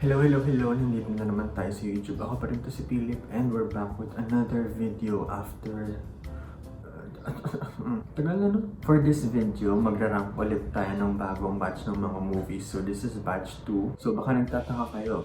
Hello! Nandito na naman tayo sa YouTube. Ako pa rin to si Philip and we're back with another video after... Tagal na no? For this video, magra-rank ulit tayo ng bagong batch ng mga movies. So this is batch 2. So baka nagtataka kayo.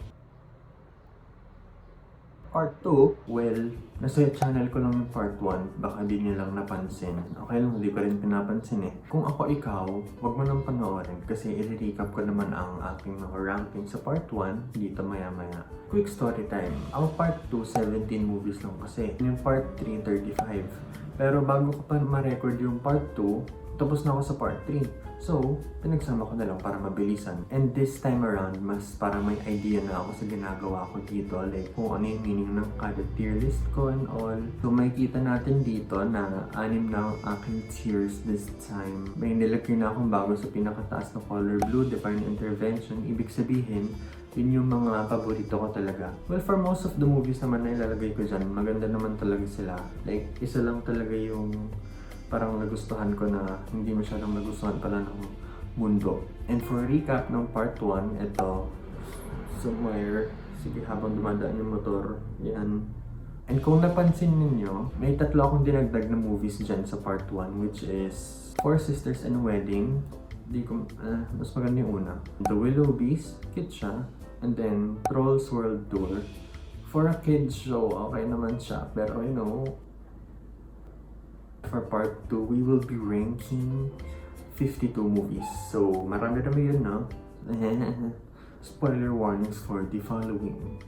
Part 2, well, nasa channel ko lang yung part 1, baka di nyo lang napansin. Okay lang, hindi ko rin pinapansin eh. Kung ako ikaw, wag mo nang panoorin kasi i-recap ko naman ang aking mga ranking sa part 1 dito maya-maya. Quick story time. Ang part 2, 17 movies lang kasi. Yung part 3, 35. Pero bago ko pa ma-record yung part 2, tapos na ako sa part 3. So, pinagsama ko na lang para mabilisan. And this time around, mas parang may idea na ako sa ginagawa ko dito. Like, kung ano yung meaning ng kada tier list ko and all. So, makikita natin dito na 6 na ang aking tiers this time. May nilagay na akong bago sa pinakataas na color blue, divine intervention. Ibig sabihin, yun yung mga paborito ko talaga. Well, for most of the movies naman na ilalagay ko dyan, maganda naman talaga sila. Like, isa lang talaga yung parang nagustuhan ko na hindi masyadong nagustuhan pala ng mundo. And for recap ng part 1, ito, somewhere, sige habang dumadaan yung motor, yan. And kung napansin ninyo, may 3 akong dinagdag na movies dyan sa part 1, which is Four Sisters and a Wedding. Mas maganda yung una. The Willow Beast, cute siya. And then, Trolls World Tour. For a kids show, okay naman siya. Pero you know, for part 2, we will be ranking 52 movies. So, marami-rami yun, no? Spoiler warnings for the following.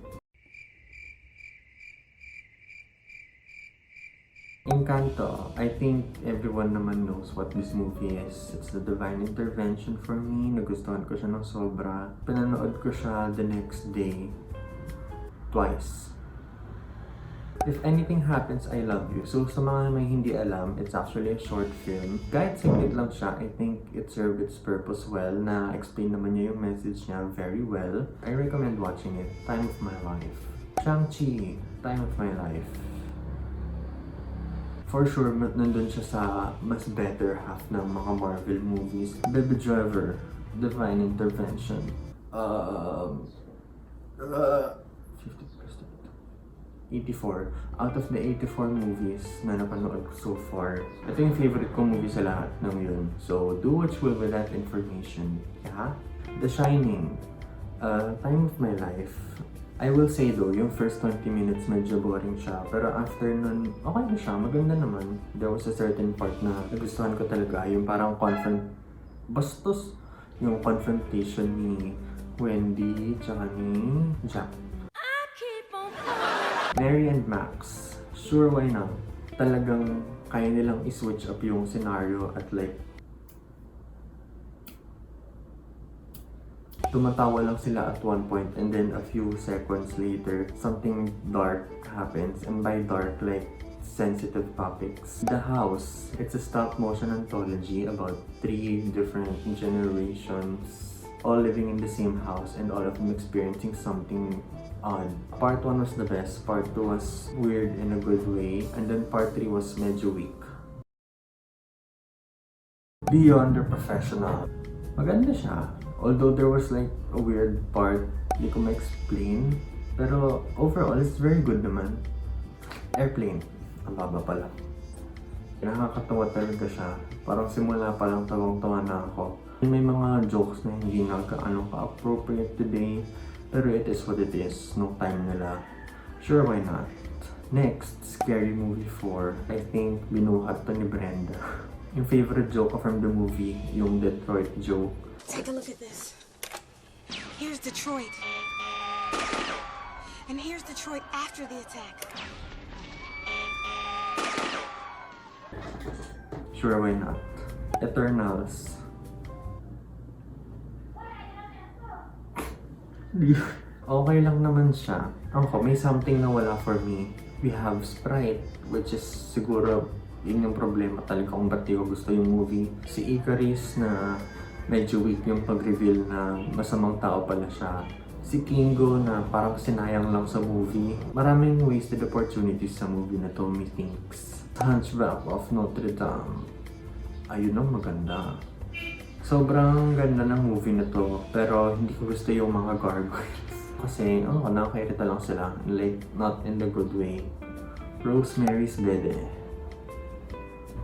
Encanto. I think everyone naman knows what this movie is. It's the divine intervention for me. Nagustuhan ko siya ng sobra. Pinanood ko siya the next day. Twice. If Anything Happens, I Love You. So, sa mga may hindi alam, it's actually a short film. Kahit saglit lang siya, I think it served its purpose well. Na-explain naman niya yung message niya very well. I recommend watching it. Time of my life. Shang-Chi, Time of my life. For sure, nandun siya sa mas better half ng mga Marvel movies. Baby Driver, Divine Intervention. 84. Out of the 84 movies na napanood ko so far, ito yung favorite kong movie sa lahat ng yun. So, do what you will with that information. Yeah? The Shining. Time of my life. I will say though, yung first 20 minutes medyo boring siya. Pero after nun, okay na siya. Maganda naman. There was a certain part na nagustuhan ko talaga. Yung parang bastos yung confrontation ni Wendy tsaka ni Jack. Mary and Max. Sure, why not? Talagang kaya nilang i-switch up yung scenario at like tumatawa lang sila at one point and then a few seconds later, something dark happens. And by dark, like sensitive topics. The House. It's a stop-motion anthology about 3 different generations all living in the same house and all of them experiencing something odd. Part 1 was the best, part 2 was weird in a good way, and then part 3 was medyo weak. Beyond the Professional. Maganda siya. Although there was like a weird part, hindi ko ma-explain. Pero overall, it's very good naman. Airplane. Ang baba pala. Nakakatawa talaga siya. Parang simula pa lang tawang-tawa na ako. May mga jokes na hindi ka-appropriate today. Pero it is what it is. No time nila. Sure, why not? Next, Scary Movie 4. I think binuhat to ni Brenda. Yung favorite joke ko from the movie, yung Detroit joke. Take a look at this. Here's Detroit. And here's Detroit after the attack. Sure, why not? Eternals. Okay lang naman siya. Ako, may something na wala for me. We have Sprite, which is siguro yun yung problema talaga kung ba't di ko gusto yung movie. Si Icarus na medyo weak yung pag-reveal na masamang tao pala siya. Si Kingo na parang sinayang lang sa movie. Maraming wasted opportunities sa movie na to, methinks. Hunchback of Notre. Ayun ang maganda. Sobrang ganda ng movie na to, pero hindi ko gusto yung mga gargoyles. Kasi, nakakairita lang sila. Like, not in the good way. Rosemary's Baby.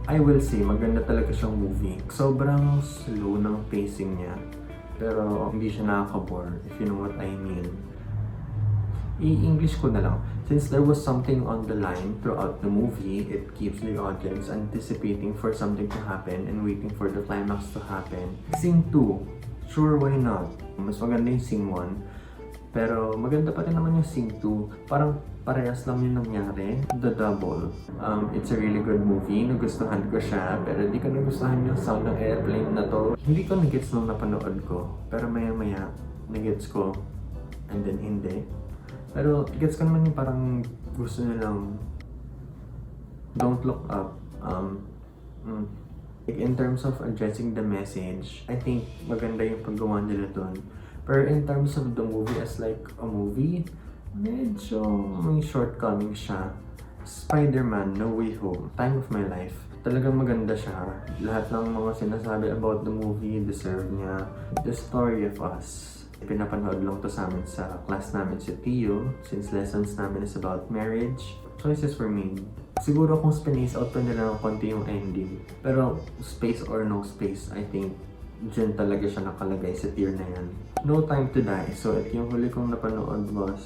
I will say, maganda talaga siyang movie. Sobrang slow ng pacing niya. Pero hindi siya nakaka-bore, if you know what I mean. I-English ko na lang. Since there was something on the line throughout the movie, it keeps the audience anticipating for something to happen and waiting for the climax to happen. Scene 2, sure, why not? Mas maganda yung scene 1. Pero maganda pa rin naman yung scene 2. Parang parehas lang yung nangyari. The Double. It's a really good movie. Nagustuhan ko siya. Pero di ko nagustuhan yung sound ng airplane na to. Hindi ko nagets nung napanood ko. Pero maya-maya, nagets ko. And then hindi. Pero gets ko naman yung parang gusto nilang don't look up. In terms of addressing the message, I think maganda yung paggawa nila dun. Pero in terms of the movie as like a movie, medyo may shortcoming siya. Spider-Man No Way Home, time of my life. Talagang maganda siya. Lahat ng mga sinasabi about the movie, deserve niya. The Story of Us. Pinapanood lang to sa amin sa class namin si Tio, since lessons namin is about marriage. Choices were made. Siguro kung spinace out pa nila ng konti yung ending. Pero space or no space, I think dyan talaga siya nakalagay sa tier na yan. No Time to Die. So yung huli kong napanood was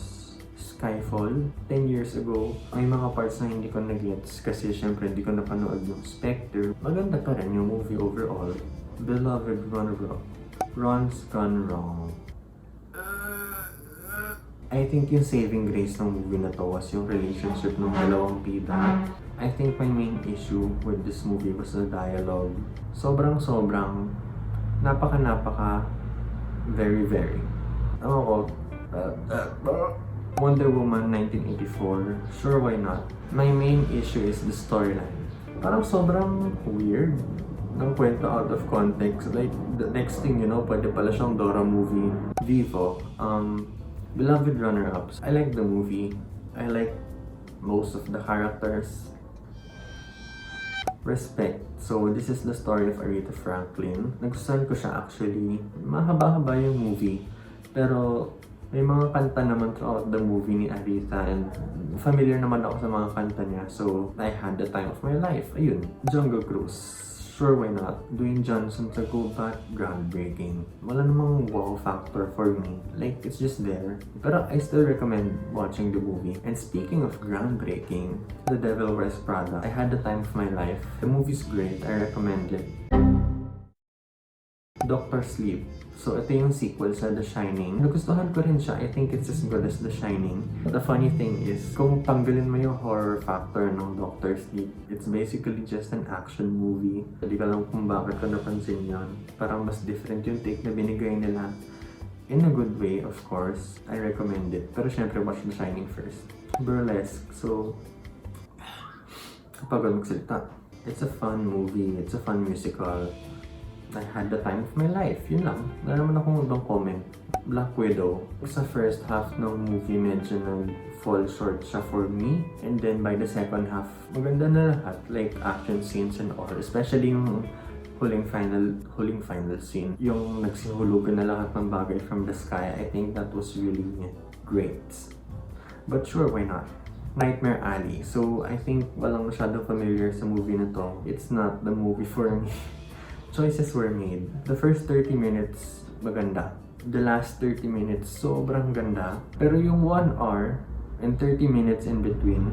Skyfall. 10 years ago, may mga parts na hindi ko nag-gets kasi syempre hindi ko napanood yung Spectre. Maganda pa rin yung movie overall. Beloved Ron's Gone Wrong. I think yung saving grace ng movie na to was yung relationship ng dalawang bida. I think my main issue with this movie was the dialogue. Sobrang napaka very. Wonder Woman 1984, sure, why not? My main issue is the storyline. Parang sobrang weird ng kwento out of context. Like, the next thing you know, pwede pala siyang Dora movie. Vivo. Beloved runner-ups. I like the movie. I like most of the characters. Respect. So, this is the story of Aretha Franklin. Nagustuhan ko siya actually. Mahaba-haba yung movie. Pero, may mga kanta naman throughout the movie ni Aretha and familiar naman ako sa mga kanta niya. So, I had the time of my life. Ayun. Jungle Cruise. Sure, why not? Dwayne Johnson sa Go Back, groundbreaking. Wala namang wow factor for me. Like, it's just there. Pero I still recommend watching the movie. And speaking of groundbreaking, The Devil Wears Prada. I had the time of my life. The movie's great. I recommend it. Doctor Sleep. So, ito yung sequel sa The Shining. Nagustuhan ko rin siya. I think it's as good as The Shining. But the funny thing is, kung tanggalin mo yung horror factor ng Doctor Sleep, it's basically just an action movie. Hindi ka lang kung bakit ko napansin yan. Parang mas different yung take na binigay nila. In a good way, of course. I recommend it. Pero syempre, watch The Shining first. Burlesque. So, kapag magsalita, it's a fun movie. It's a fun musical. I had the time of my life. Yun lang. Wala naman akong ibang comment. Black Widow. Sa first half ng movie, medyo nag-fall short siya for me. And then by the second half, maganda na lahat. Like action scenes and all. Especially yung huling final scene. Yung nagsihulugan na lahat ng bagay from the sky. I think that was really great. But sure, why not? Nightmare Alley. So I think walang masyadong familiar sa movie na to. It's not the movie for me. Choices were made. The first 30 minutes, maganda. The last 30 minutes, sobrang ganda. Pero yung 1 hour and 30 minutes in between,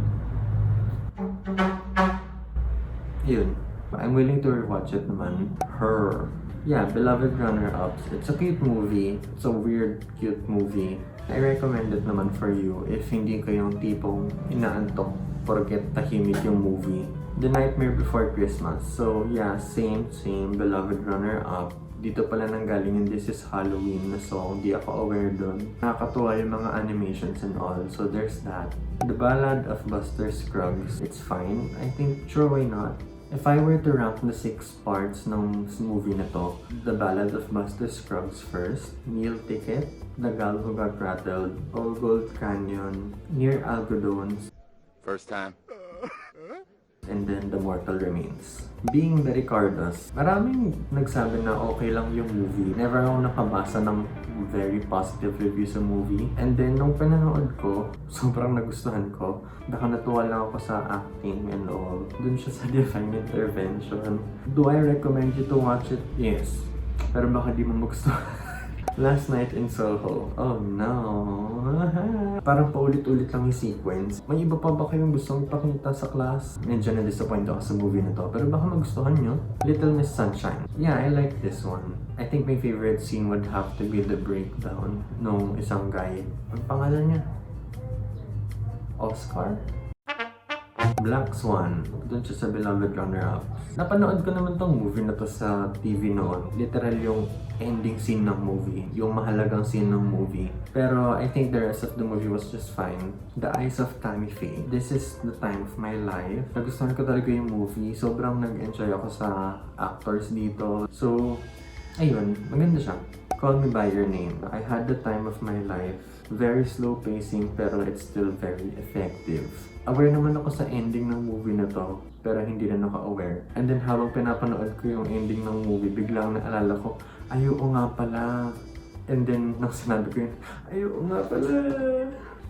yun. I'm willing to rewatch it naman. Her. Yeah, Beloved Runner-Ups. It's a cute movie. It's a weird, cute movie. I recommend it naman for you if hindi kayong tipong inaantok porket tahimik yung movie. The Nightmare Before Christmas. So yeah, same, Beloved Runner-Up. Dito pala nanggaling yung This Is Halloween na song. Di ako aware dun. Nakakatuwa yung mga animations and all. So there's that. The Ballad of Buster Scruggs. It's fine. I think, sure, why not? If I were to rank the 6 parts ng movie na to, The Ballad of Buster Scruggs first, Meal Ticket, The Gal Who Got Rattled, Old Gold Canyon, Near Algodones, First time. and then The Mortal Remains. Being the Ricardos, maraming nagsabi na okay lang yung movie. Never ako nakabasa ng very positive review sa movie. And then, nung pinanood ko, sobrang nagustuhan ko. Baka natuwa lang ako sa acting and all. Dun siya sa divine intervention. Do I recommend you to watch it? Yes. Pero baka di mo magustuhan. Last Night in Soho. Oh no. Parang paulit-ulit lang yung sequence. May iba pa ba kayong gustong ipakita sa class? Medyo na-disappoint ako sa movie na to. Pero baka magustuhan nyo. Little Miss Sunshine. Yeah, I like this one. I think my favorite scene would have to be the breakdown nung isang guy. Ang pangalan niya? Oscar? Black Swan. Doon siya sa beloved runner-up. Napanood ko naman tong movie na to sa TV noon. Literal yung ending scene ng movie. Yung mahalagang scene ng movie. Pero I think the rest of the movie was just fine. The Eyes of Tammy Faye. This is the time of my life. Nagustuhan ko talaga yung movie. Sobrang nag-enjoy ako sa actors dito. So, ayun. Maganda siya. Call Me By Your Name. I had the time of my life. Very slow pacing pero it's still very effective. Aware naman ako sa ending ng movie na to, pero hindi na ako-aware. And then habang pinapanood ko yung ending ng movie, biglang naalala ko, ayoko nga pala. And then nang sinabi ko yun, ayoko nga pala.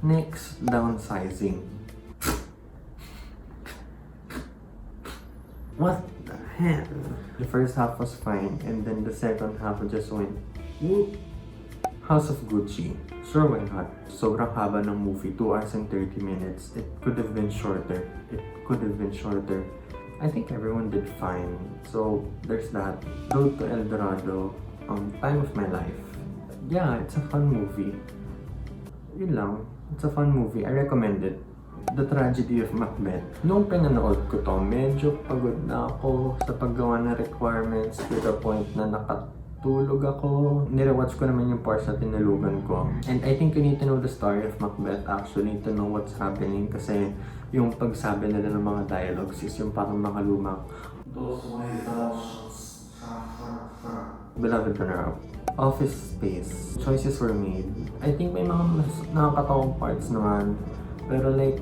Next, Downsizing. What the hell? The first half was fine, and then the second half just went, whoop. House of Gucci. Sure, why not? Sobrang haba ng movie, 2 hours and 30 minutes. It could have been shorter. I think everyone did fine. So, there's that. Road to El Dorado. Time of My Life. Yeah, it's a fun movie. Yun lang. It's a fun movie. I recommend it. The Tragedy of Macbeth. Nung pinanood ko to, medyo pagod na ako sa paggawa ng requirements to the point na tulog ako. Nirewatch ko naman yung parts na tinalugan ko. And I think you need to know the story of Macbeth actually to know what's happening kasi yung pagsabi nila ng mga dialogues is yung parang mga lumak. Beloved runner-up. Office Space. Choices were made. I think may mga nakakatawang parts naman. Pero like,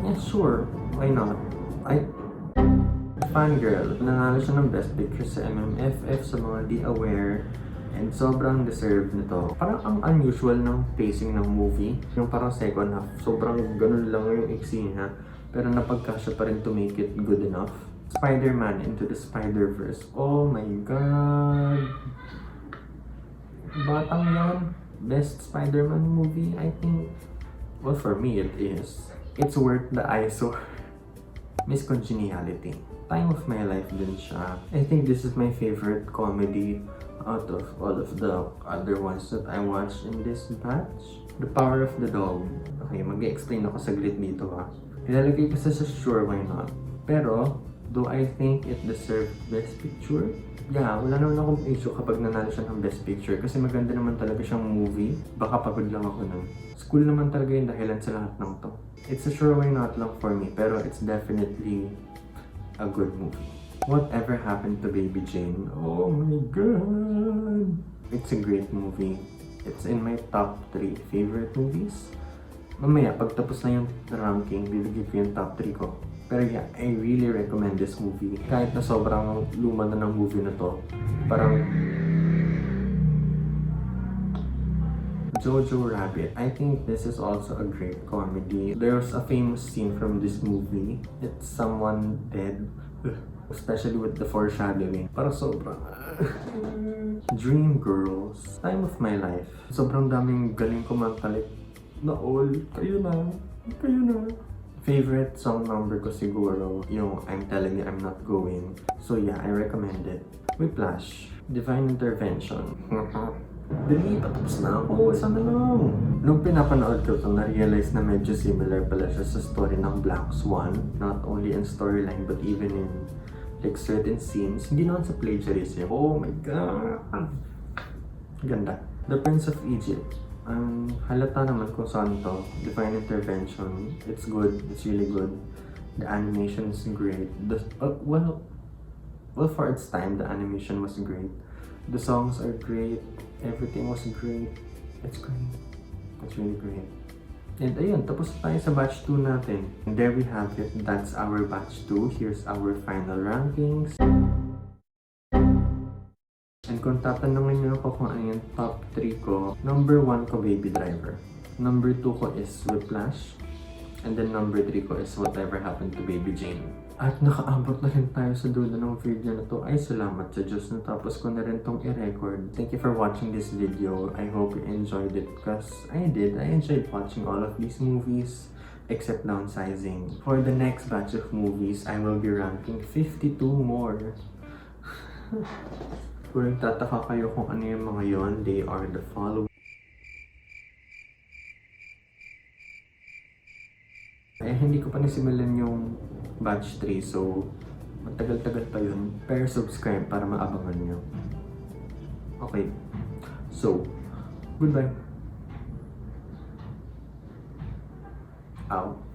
yeah, sure. Why not? Fangirl. Nanalo siya ng Best Picture sa MMFF sa mga di aware and sobrang deserved nito. Parang ang unusual ng pacing ng movie. Yung parang second half, sobrang ganun lang yung iksi niya pero napagkasya pa rin to make it good enough. Spider-Man Into the Spider-Verse. Oh my god! Batang yan. Best Spider-Man movie, I think. Well, for me, it is. It's worth the eyesore. Miss Congeniality. Time of my life din siya. I think this is my favorite comedy out of all of the other ones that I watched in this batch. The Power of the Dog. Okay, mag-explain ako saglit dito ha. Ilalagay ko sa Sure Why Not. Pero, do I think it deserved Best Picture? Yeah, wala naman akong issue kapag nanalo siya ng Best Picture kasi maganda naman talaga siyang movie. Baka pagod lang ako nun. School naman talaga yung dahilan sa lahat ng to. It's a Sure Why Not lang for me, pero it's definitely a good movie. Whatever Happened to Baby Jane? Oh my god! It's a great movie. It's in my top 3 favorite movies. Mamaya, pagtapos na yung ranking, bibigay ko yung top 3 ko. Pero yeah, I really recommend this movie. Kahit na sobrang luma na ng movie na to, parang Jojo Rabbit. I think this is also a great comedy. There's a famous scene from this movie. It's someone dead. Especially with the foreshadowing. Parang sobrang Dreamgirls. Time of My Life. Sobrang daming galing kumantalik na all. Kayo na. Favorite song number ko siguro yung I'm Telling You I'm Not Going. So yeah, I recommend it. Whiplash. Divine Intervention. Dali, patapos na ako. Isa na lang. Nung pinapanood ko ito, na-realize na medyo similar pala siya sa story ng Black Swan. Not only in storyline, but even in like certain scenes. Hindi naman sa plagiarism. Oh my god! Ganda. The Prince of Egypt. Halata naman kung saan to. Divine Intervention. It's good. It's really good. The animation is great. Well, for its time, the animation was great. The songs are great. Everything was great. It's great. It's really great. And ayun, tapos tayo sa batch 2 natin. And there we have it. That's our batch 2. Here's our final rankings. And kung tatanungin niyo ako kung ano yung top 3 ko, number 1 ko Baby Driver. Number 2 ko is Whiplash. And then number 3 ko is Whatever Happened to Baby Jane. At nakaabot na rin tayo sa dulo ng video na to. Ay, salamat sa Diyos. Natapos ko na rin tong i-record. Thank you for watching this video. I hope you enjoyed it because I did. I enjoyed watching all of these movies except Downsizing. For the next batch of movies, I will be ranking 52 more. Kung nagtataka kayo kung ano yung mga yon, they are the following. Eh, hindi ko pa nasimulan yung batch 3, so matagal-tagal pa yun. Pero subscribe para maabangan nyo. Okay. So, goodbye. Out.